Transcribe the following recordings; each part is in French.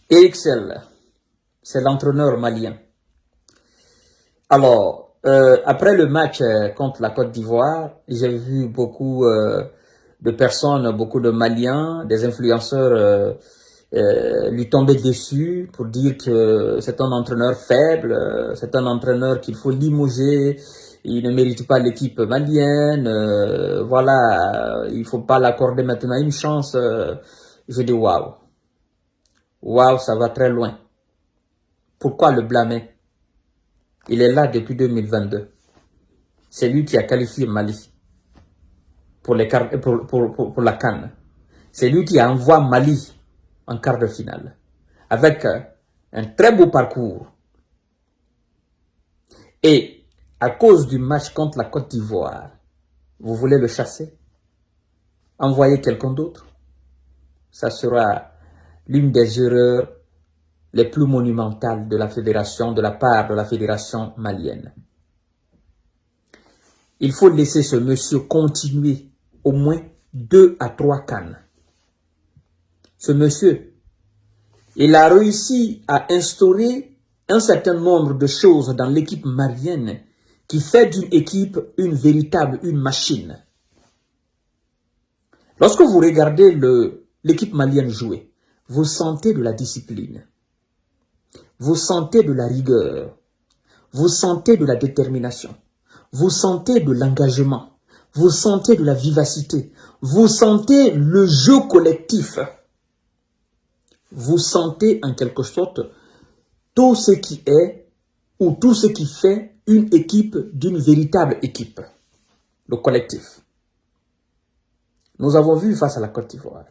EXL, c'est l'entraîneur malien. Alors, après le match contre la Côte d'Ivoire, j'ai vu beaucoup de personnes, beaucoup de Maliens, des influenceurs lui tomber dessus pour dire que c'est un entraîneur faible, c'est un entraîneur qu'il faut limoger, il ne mérite pas l'équipe malienne, voilà, il faut pas l'accorder maintenant une chance. Je dis waouh, waouh, ça va très loin. Pourquoi le blâmer? Il est là depuis 2022. C'est lui qui a qualifié Mali pour la CAN. C'est lui qui envoie Mali en quart de finale avec un très beau parcours. Et à cause du match contre la Côte d'Ivoire, vous voulez le chasser? Envoyer quelqu'un d'autre? Ça sera l'une des erreurs les plus monumentales de la fédération, de la part de la fédération malienne. Il faut laisser ce monsieur continuer au moins 2 à 3 CAN. Ce monsieur, il a réussi à instaurer un certain nombre de choses dans l'équipe malienne qui fait d'une équipe une machine. Lorsque vous regardez l'équipe malienne jouer, vous sentez de la discipline, vous sentez de la rigueur, vous sentez de la détermination, vous sentez de l'engagement, vous sentez de la vivacité, vous sentez le jeu collectif. Vous sentez en quelque sorte tout ce qui est ou tout ce qui fait une équipe d'une véritable équipe, le collectif. Nous avons vu face à la Côte d'Ivoire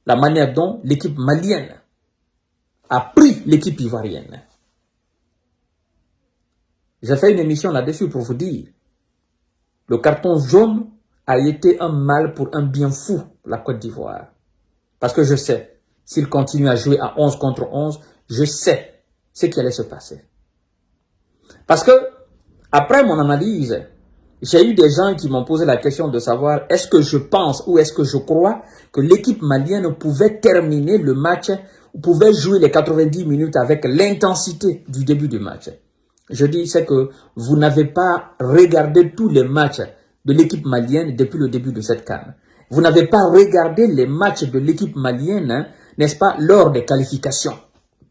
la manière dont l'équipe malienne a pris l'équipe ivoirienne. J'ai fait une émission là-dessus pour vous dire, le carton jaune a été un mal pour un bien fou, la Côte d'Ivoire. Parce que je sais, s'il continue à jouer à 11 contre 11, je sais ce qui allait se passer. Parce que, après mon analyse, j'ai eu des gens qui m'ont posé la question de savoir est-ce que je pense ou est-ce que je crois que l'équipe malienne pouvait terminer le match, ou pouvait jouer les 90 minutes avec l'intensité du début du match. Je dis, c'est que vous n'avez pas regardé tous les matchs de l'équipe malienne depuis le début de cette CAN. Vous n'avez pas regardé les matchs de l'équipe malienne, hein, n'est-ce pas, lors des qualifications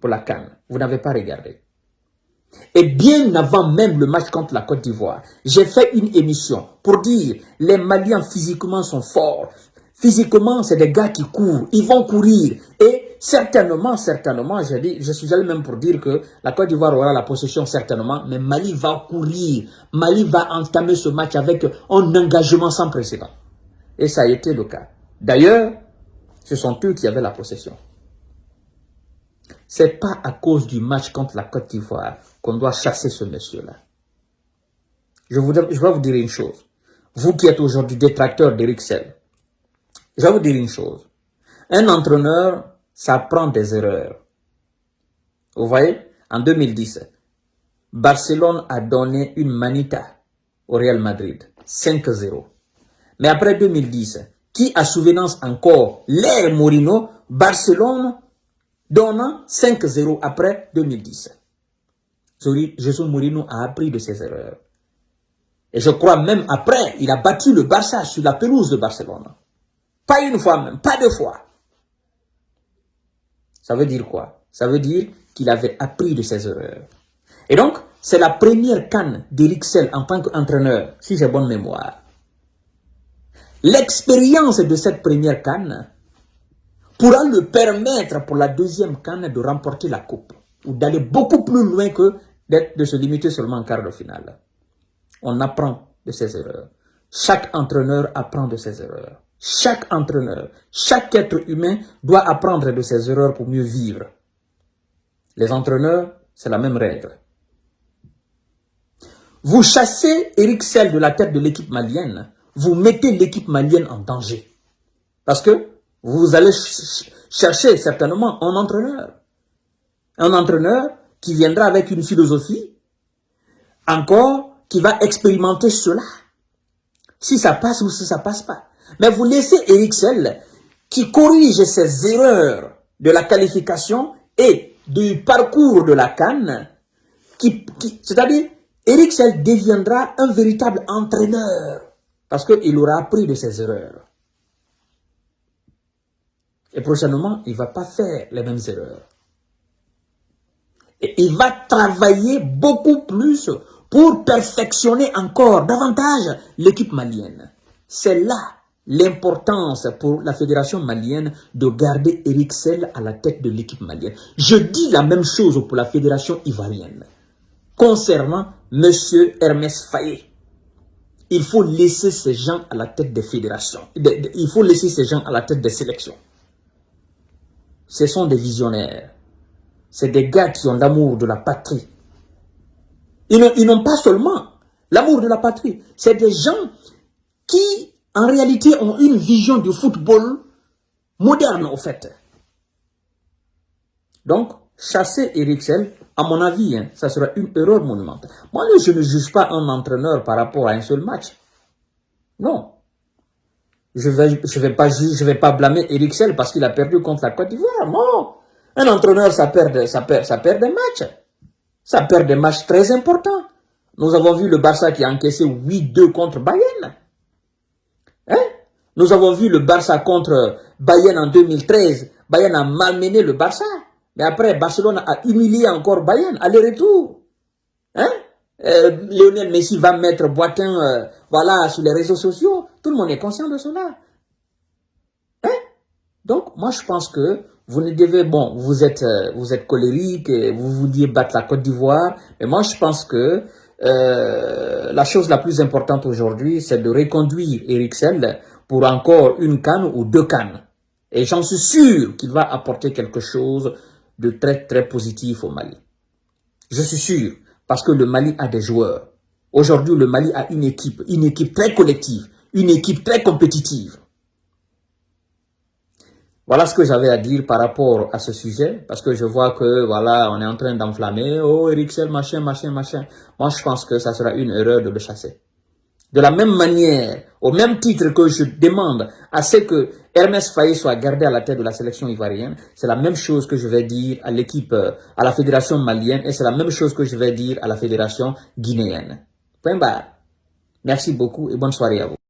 pour la CAN. Vous n'avez pas regardé. Et bien avant même le match contre la Côte d'Ivoire, j'ai fait une émission pour dire les Maliens physiquement sont forts. Physiquement, c'est des gars qui courent, ils vont courir. Et certainement, je suis allé même pour dire que la Côte d'Ivoire aura la possession certainement, mais Mali va courir. Mali va entamer ce match avec un engagement sans précédent. Et ça a été le cas. D'ailleurs, ce sont eux qui avaient la possession. C'est pas à cause du match contre la Côte d'Ivoire qu'on doit chasser ce monsieur-là. Je vais vous dire une chose. Vous qui êtes aujourd'hui détracteur d'Eric Sell, je vais vous dire une chose. Un entraîneur, ça prend des erreurs. Vous voyez, en 2010, Barcelone a donné une manita au Real Madrid, 5-0. Mais après 2010, qui a souvenance encore l'ère Mourinho, Barcelone donnant 5-0 après 2010. José Mourinho a appris de ses erreurs. Et je crois même après, il a battu le Barça sur la pelouse de Barcelone. Pas une fois même, pas deux fois. Ça veut dire quoi? Ça veut dire qu'il avait appris de ses erreurs. Et donc, c'est la première CAN d'Eric Sell en tant qu'entraîneur, si j'ai bonne mémoire. L'expérience de cette première CAN pourra le permettre pour la deuxième CAN de remporter la coupe ou d'aller beaucoup plus loin que de se limiter seulement en quart de finale. On apprend de ses erreurs. Chaque entraîneur apprend de ses erreurs. Chaque entraîneur, chaque être humain doit apprendre de ses erreurs pour mieux vivre. Les entraîneurs, c'est la même règle. Vous chassez Eric Sell de la tête de l'équipe malienne, vous mettez l'équipe malienne en danger. Parce que vous allez chercher certainement un entraîneur. Un entraîneur qui viendra avec une philosophie, encore, qui va expérimenter cela. Si ça passe ou si ça passe pas. Mais vous laissez Eric Sell qui corrige ses erreurs de la qualification et du parcours de la CAN, c'est-à-dire, Eric Sell deviendra un véritable entraîneur parce qu'il aura appris de ses erreurs. Et prochainement, il ne va pas faire les mêmes erreurs. Et il va travailler beaucoup plus pour perfectionner encore davantage l'équipe malienne. C'est là l'importance pour la fédération malienne de garder Eric Sell à la tête de l'équipe malienne. Je dis la même chose pour la fédération ivoirienne. Concernant M. Hermès Faye, il faut laisser ces gens à la tête des fédérations. Il faut laisser ces gens à la tête des sélections. Ce sont des visionnaires. C'est des gars qui ont l'amour de la patrie. Ils n'ont pas seulement l'amour de la patrie. C'est des gens qui, en réalité, ont une vision du football moderne, au fait. Donc, chasser Eric Sell, à mon avis, hein, ça sera une erreur monumentale. Moi, je ne juge pas un entraîneur par rapport à un seul match. Non. Je vais pas blâmer Eric Sell parce qu'il a perdu contre la Côte d'Ivoire. Non. Un entraîneur, ça perd des matchs. Ça perd des matchs très importants. Nous avons vu le Barça qui a encaissé 8-2 contre Bayern. Hein? Nous avons vu le Barça contre Bayern en 2013. Bayern a malmené le Barça. Mais après, Barcelone a humilié encore Bayern. Aller-retour. Hein? Lionel Messi va mettre Boateng voilà, sur les réseaux sociaux. Tout le monde est conscient de cela. Hein? Donc, moi, je pense que vous ne devez... Bon, vous êtes colérique, vous vouliez battre la Côte d'Ivoire. Mais moi, je pense que la chose la plus importante aujourd'hui, c'est de reconduire Eric Sell pour encore une CAN ou 2 CAN. Et j'en suis sûr qu'il va apporter quelque chose de très, très positif au Mali. Je suis sûr, parce que le Mali a des joueurs. Aujourd'hui, le Mali a une équipe très collective, une équipe très compétitive. Voilà ce que j'avais à dire par rapport à ce sujet, parce que je vois que, voilà, on est en train d'enflammer, oh, Eric Sell, machin. Moi, je pense que ça sera une erreur de le chasser. De la même manière, au même titre que je demande à ce que Hermès Faye soit gardé à la tête de la sélection ivoirienne, c'est la même chose que je vais dire à l'équipe, à la fédération malienne, et c'est la même chose que je vais dire à la fédération guinéenne. Point barre. Merci beaucoup et bonne soirée à vous.